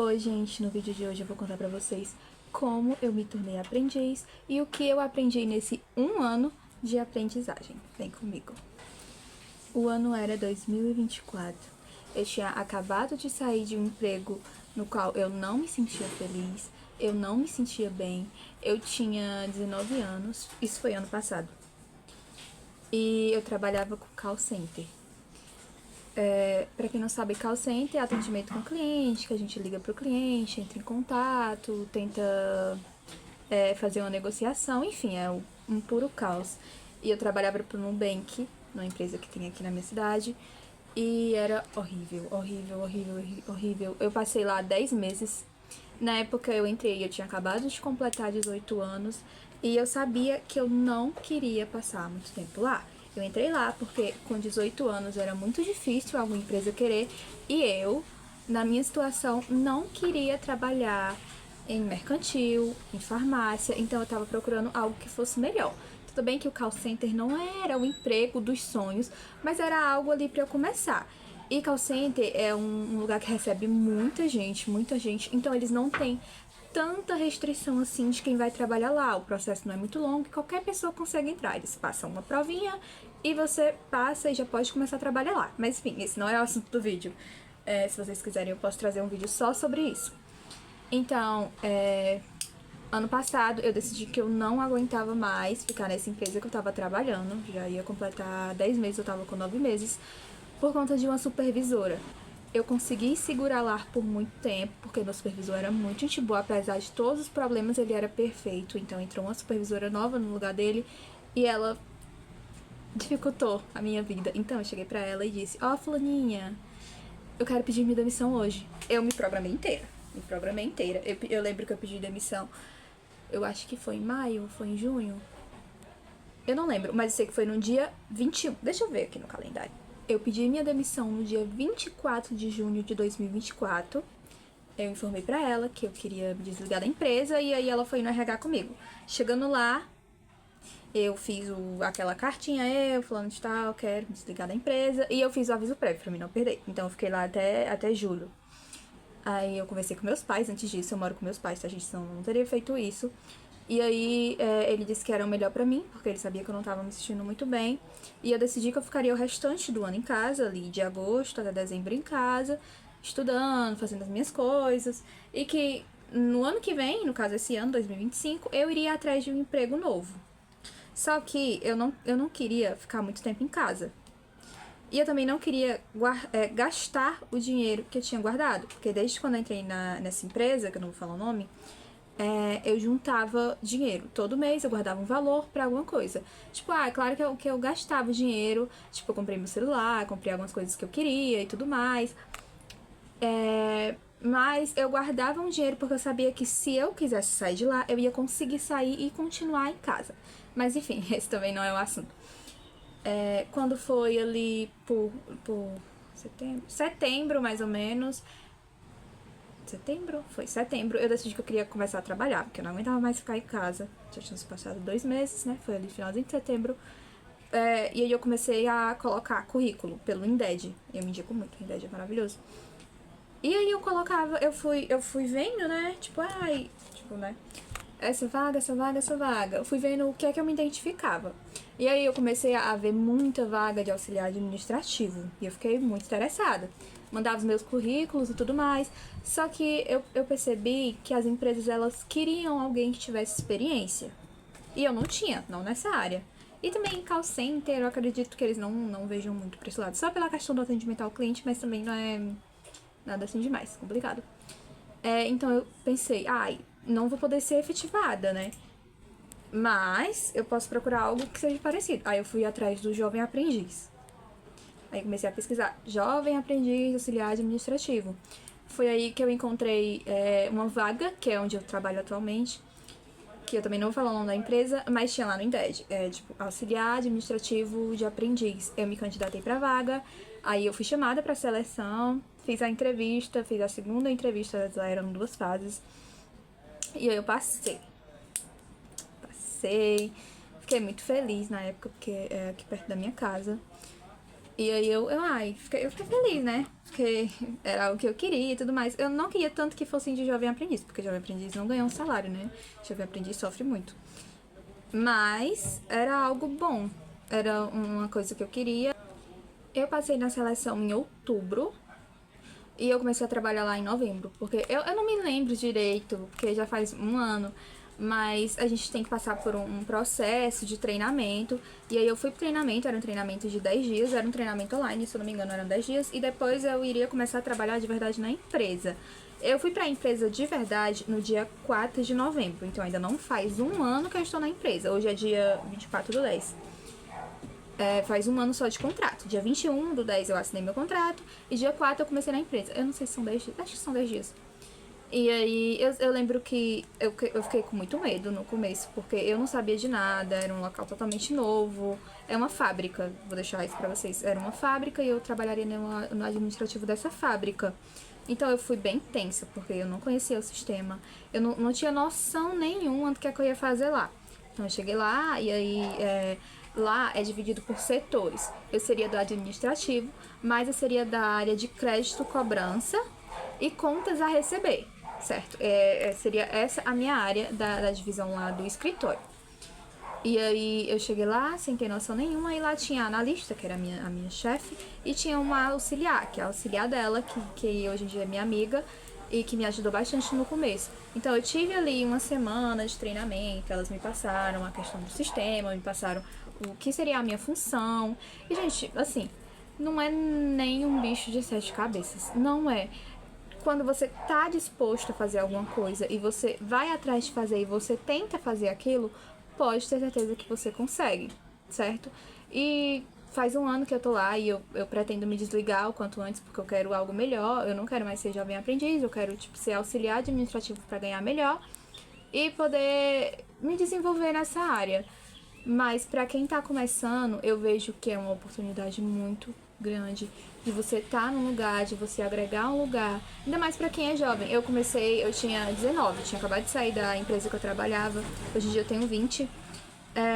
Oi, gente, no vídeo de hoje eu vou contar pra vocês como eu me tornei aprendiz e o que eu aprendi nesse 1 ano de aprendizagem. Vem comigo. O ano era 2024. Eu tinha acabado de sair de um emprego no qual eu não me sentia feliz, eu não me sentia bem. Eu tinha 19 anos, isso foi ano passado. E eu trabalhava com call center. Para quem não sabe, call center é atendimento com o cliente, que a gente liga pro cliente, entra em contato, tenta fazer uma negociação, enfim, é um puro caos. E eu trabalhava pro Nubank, numa empresa que tem aqui na minha cidade, e era horrível, horrível, horrível, horrível. Eu passei lá 10 meses. Na época eu entrei, eu tinha acabado de completar 18 anos, e eu sabia que eu não queria passar muito tempo lá. Eu entrei lá porque com 18 anos era muito difícil alguma empresa querer, e eu, na minha situação, não queria trabalhar em mercantil, em farmácia, então eu tava procurando algo que fosse melhor. Tudo bem que o call center não era o emprego dos sonhos, mas era algo ali pra eu começar. E call center é um lugar que recebe muita gente, então eles não têm tanta restrição assim de quem vai trabalhar lá. O processo não é muito longo e qualquer pessoa consegue entrar. Eles passam uma provinha e você passa e já pode começar a trabalhar lá. Mas enfim, esse não é o assunto do vídeo. Se vocês quiserem, eu posso trazer um vídeo só sobre isso. Então, ano passado eu decidi que eu não aguentava mais ficar nessa empresa que eu tava trabalhando. Já ia completar 10 meses, eu tava com 9 meses, por conta de uma supervisora. Eu consegui segurar lá por muito tempo, porque meu supervisor era muito gente boa, apesar de todos os problemas, ele era perfeito. Então entrou uma supervisora nova no lugar dele e ela dificultou a minha vida. Então eu cheguei pra ela e disse: ó, fulaninha, eu quero pedir minha demissão hoje. Eu me programei inteira. Eu lembro que eu pedi demissão, eu acho que foi em maio, foi em junho. Eu não lembro, mas eu sei que foi no dia 21. Deixa eu ver aqui no calendário. Eu pedi minha demissão no dia 24 de junho de 2024. Eu informei pra ela que eu queria me desligar da empresa e aí ela foi no RH comigo. Chegando lá, eu fiz aquela cartinha, eu falando de tal, quero me desligar da empresa. E eu fiz o aviso prévio pra mim não perder. Então eu fiquei lá até julho. Aí eu conversei com meus pais antes disso, eu moro com meus pais, tá, gente? Senão eu não teria feito isso. E aí ele disse que era o melhor pra mim, porque ele sabia que eu não tava me sentindo muito bem. E eu decidi que eu ficaria o restante do ano em casa, ali de agosto até dezembro em casa, estudando, fazendo as minhas coisas. E que no ano que vem, no caso esse ano, 2025, eu iria atrás de um emprego novo. Só que eu não queria ficar muito tempo em casa. E eu também não queria gastar o dinheiro que eu tinha guardado. Porque desde quando eu entrei nessa empresa, que eu não vou falar o nome, eu juntava dinheiro. Todo mês eu guardava um valor pra alguma coisa. Tipo, é claro que eu gastava dinheiro. Tipo, eu comprei meu celular, comprei algumas coisas que eu queria e tudo mais. Mas eu guardava um dinheiro porque eu sabia que se eu quisesse sair de lá, eu ia conseguir sair e continuar em casa. Mas enfim, esse também não é o assunto. Quando foi ali por setembro, mais ou menos. Foi setembro, eu decidi que eu queria começar a trabalhar, porque eu não aguentava mais ficar em casa. Já tinham se passado 2 meses, né? Foi ali finalzinho de setembro. E aí eu comecei a colocar currículo pelo Indeed. Eu me indico muito, o Indeed é maravilhoso. E aí eu colocava, eu fui vendo, né? Essa vaga. Eu fui vendo o que é que eu me identificava. E aí eu comecei a ver muita vaga de auxiliar administrativo. E eu fiquei muito interessada. Mandava os meus currículos e tudo mais. Só que eu percebi que as empresas, elas queriam alguém que tivesse experiência. E eu não tinha, não nessa área. E também em call center, eu acredito que eles não vejam muito pra esse lado. Só pela questão do atendimento ao cliente, mas também não é nada assim demais, complicado. Então eu pensei, não vou poder ser efetivada, né? Mas eu posso procurar algo que seja parecido. Aí eu fui atrás do jovem aprendiz. Aí comecei a pesquisar jovem aprendiz auxiliar administrativo. Foi aí que eu encontrei uma vaga, que é onde eu trabalho atualmente, que eu também não vou falar o nome da empresa, mas tinha lá no Indeed, tipo, auxiliar administrativo de aprendiz. Eu me candidatei pra vaga, aí eu fui chamada pra seleção, fiz a entrevista, fiz a segunda entrevista, já eram 2 fases, e aí eu passei. Fiquei muito feliz na época, porque é aqui perto da minha casa. E aí eu fiquei feliz, né? Porque era o que eu queria e tudo mais. Eu não queria tanto que fossem de jovem aprendiz, porque jovem aprendiz não ganha um salário, né? Jovem aprendiz sofre muito. Mas era algo bom. Era uma coisa que eu queria. Eu passei na seleção em outubro. E eu comecei a trabalhar lá em novembro. Porque eu não me lembro direito, porque já faz um ano. Mas a gente tem que passar por um processo de treinamento. E aí eu fui pro treinamento, era um treinamento de 10 dias, era um treinamento online, se eu não me engano eram 10 dias. E depois eu iria começar a trabalhar de verdade na empresa. Eu fui pra empresa de verdade no dia 4 de novembro. Então ainda não faz um ano que eu estou na empresa. Hoje é dia 24/10. Faz um ano só de contrato. Dia 21/10 eu assinei meu contrato. E dia 4 eu comecei na empresa. Eu não sei se são 10 dias. Acho que são 10 dias. E aí eu lembro que eu fiquei com muito medo no começo, porque eu não sabia de nada, era um local totalmente novo. É uma fábrica, vou deixar isso pra vocês. Era uma fábrica e eu trabalharia no administrativo dessa fábrica. Então eu fui bem tensa, porque eu não conhecia o sistema. Eu não tinha noção nenhuma do que é que eu ia fazer lá. Então eu cheguei lá e aí lá é dividido por setores. Eu seria do administrativo, mas eu seria da área de crédito, cobrança e contas a receber, certo? Seria essa a minha área da divisão lá do escritório. E aí eu cheguei lá sem ter noção nenhuma, e lá tinha a analista, que era a minha chefe, e tinha uma auxiliar, que é a auxiliar dela, que hoje em dia é minha amiga, e que me ajudou bastante no começo. Então eu tive ali uma semana de treinamento, elas me passaram a questão do sistema, me passaram o que seria a minha função. E, gente, assim, não é nem um bicho de 7 cabeças. Não é. Quando você tá disposto a fazer alguma coisa e você vai atrás de fazer e você tenta fazer aquilo, pode ter certeza que você consegue, certo? E faz um ano que eu tô lá e eu pretendo me desligar o quanto antes, porque eu quero algo melhor. Eu não quero mais ser jovem aprendiz, eu quero, ser auxiliar administrativo para ganhar melhor e poder me desenvolver nessa área. Mas para quem tá começando, eu vejo que é uma oportunidade muito grande de você estar num lugar, de você agregar um lugar. Ainda mais para quem é jovem. Eu tinha 19, tinha acabado de sair da empresa que eu trabalhava. Hoje em dia eu tenho 20,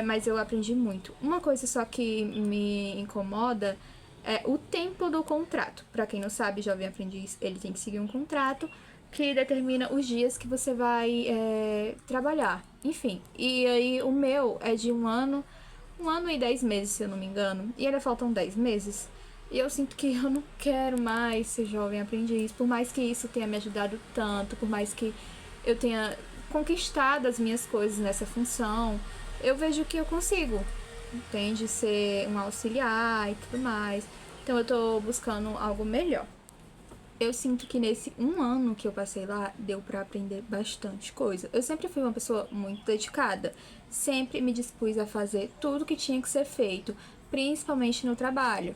mas eu aprendi muito. Uma coisa só que me incomoda é o tempo do contrato. Para quem não sabe, jovem aprendiz, ele tem que seguir um contrato que determina os dias que você vai trabalhar. Enfim, e aí o meu é de um ano e 10 meses, se eu não me engano. E ainda faltam 10 meses. E eu sinto que eu não quero mais ser jovem aprendiz. Por mais que isso tenha me ajudado tanto, por mais que eu tenha conquistado as minhas coisas nessa função, eu vejo que eu consigo, entende? Ser um auxiliar e tudo mais. Então eu tô buscando algo melhor. Eu sinto que nesse um ano que eu passei lá, deu pra aprender bastante coisa. Eu sempre fui uma pessoa muito dedicada. Sempre me dispus a fazer tudo que tinha que ser feito, principalmente no trabalho.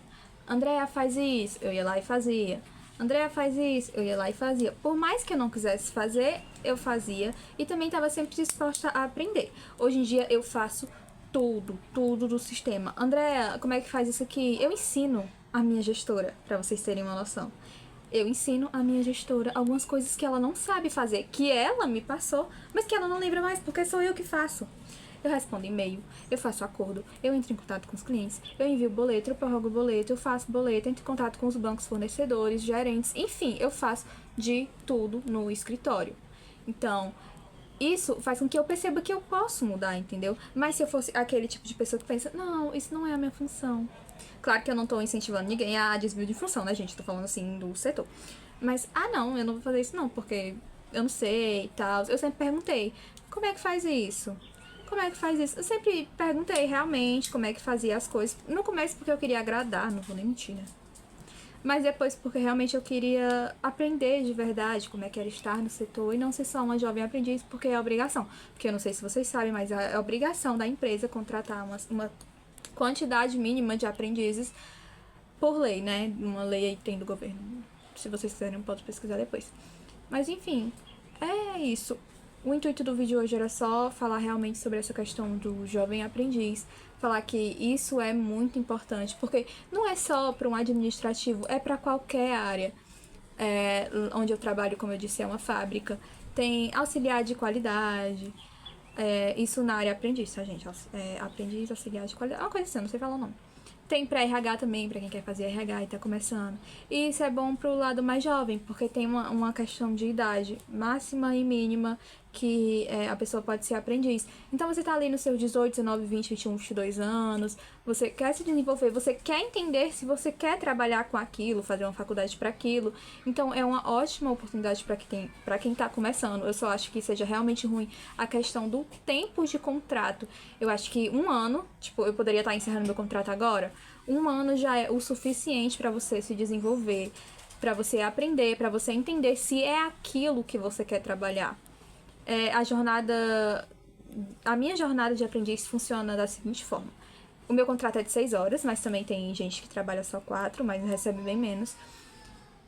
Andréa, faz isso, eu ia lá e fazia. Andréa, faz isso, eu ia lá e fazia. Por mais que eu não quisesse fazer, eu fazia. E também estava sempre disposta a aprender. Hoje em dia eu faço tudo do sistema. Andréa, como é que faz isso aqui? Eu ensino a minha gestora, pra vocês terem uma noção. Eu ensino a minha gestora algumas coisas que ela não sabe fazer, que ela me passou, mas que ela não lembra mais, porque sou eu que faço. Eu respondo e-mail, eu faço acordo, eu entro em contato com os clientes, eu envio boleto, eu prorrogo boleto, eu faço boleto, entro em contato com os bancos fornecedores, gerentes, enfim, eu faço de tudo no escritório. Então, isso faz com que eu perceba que eu posso mudar, entendeu? Mas se eu fosse aquele tipo de pessoa que pensa, não, isso não é a minha função. Claro que eu não tô incentivando ninguém a desvio de função, né, gente? Tô falando assim do setor. Mas, não, eu não vou fazer isso não, porque eu não sei e tal. Eu sempre perguntei, como é que faz isso? Como é que faz isso? Eu sempre perguntei realmente como é que fazia as coisas. No começo porque eu queria agradar, não vou nem mentir, né? Mas depois porque realmente eu queria aprender de verdade como é que era estar no setor e não ser só uma jovem aprendiz, porque é obrigação. Porque eu não sei se vocês sabem, mas é obrigação da empresa contratar uma quantidade mínima de aprendizes por lei, né? Uma lei aí que tem do governo. Se vocês quiserem, pode pesquisar depois. Mas enfim, é isso. O intuito do vídeo hoje era só falar realmente sobre essa questão do jovem aprendiz, falar que isso é muito importante, porque não é só para um administrativo, é para qualquer área. Onde eu trabalho, como eu disse, é uma fábrica, tem auxiliar de qualidade, isso na área aprendiz, tá, gente? Aprendiz, auxiliar de qualidade, uma coisa assim, eu não sei falar o nome. Tem para RH também, para quem quer fazer RH e tá começando. E isso é bom pro lado mais jovem, porque tem uma questão de idade máxima e mínima que a pessoa pode ser aprendiz. Então você tá ali nos seus 18, 19, 20, 21, 22 anos, você quer se desenvolver, você quer entender se você quer trabalhar com aquilo, fazer uma faculdade para aquilo. Então é uma ótima oportunidade para quem tá começando. Eu só acho que seja realmente ruim a questão do tempo de contrato. Eu acho que 1 ano, tipo, eu poderia estar encerrando meu contrato agora, 1 ano já é o suficiente para você se desenvolver, para você aprender, para você entender se é aquilo que você quer trabalhar. A minha jornada de aprendiz funciona da seguinte forma. O meu contrato é de 6 horas, mas também tem gente que trabalha só 4, mas recebe bem menos.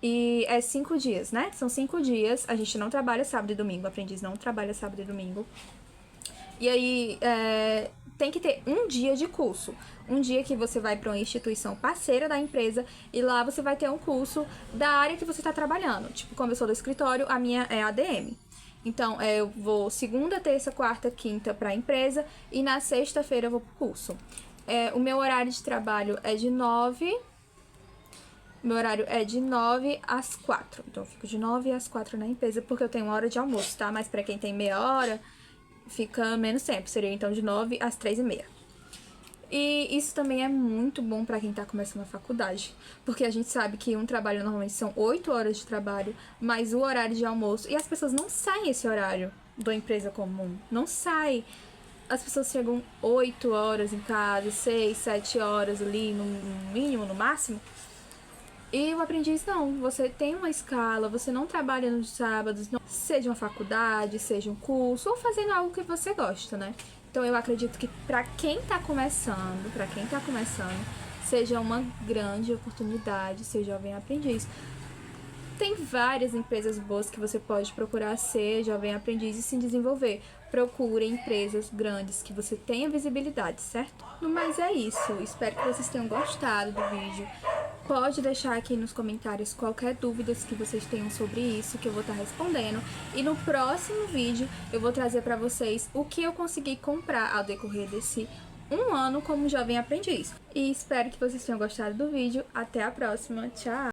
E é 5 dias, né? São 5 dias, a gente não trabalha sábado e domingo, o aprendiz não trabalha sábado e domingo. E aí, tem que ter um dia de curso. Um dia que você vai para uma instituição parceira da empresa e lá você vai ter um curso da área que você está trabalhando. Tipo, como eu sou do escritório, a minha é ADM. Então, eu vou segunda, terça, quarta, quinta para a empresa e na sexta-feira eu vou pro curso. O meu horário de trabalho é de 9... Meu horário é de 9 às 4. Então, eu fico de 9 às 4 na empresa, porque eu tenho 1 hora de almoço, tá? Mas para quem tem meia hora, fica menos tempo. Seria, então, de 9 às 3h30. E isso também é muito bom para quem tá começando a faculdade, porque a gente sabe que um trabalho normalmente são 8 horas de trabalho, mais o horário de almoço, e as pessoas não saem esse horário da empresa comum, não sai. As pessoas chegam 8 horas em casa, 6, 7 horas ali, no mínimo, no máximo. E o aprendiz não, você tem uma escala, você não trabalha nos sábados, não, seja uma faculdade, seja um curso, ou fazendo algo que você gosta, né? Então eu acredito que para quem tá começando, seja uma grande oportunidade ser jovem aprendiz. Tem várias empresas boas que você pode procurar ser jovem aprendiz e se desenvolver. Procure empresas grandes que você tenha visibilidade, certo? No mais é isso. Espero que vocês tenham gostado do vídeo. Pode deixar aqui nos comentários qualquer dúvida que vocês tenham sobre isso, que eu vou estar respondendo. E no próximo vídeo eu vou trazer para vocês o que eu consegui comprar ao decorrer desse 1 ano como jovem aprendiz. E espero que vocês tenham gostado do vídeo. Até a próxima. Tchau!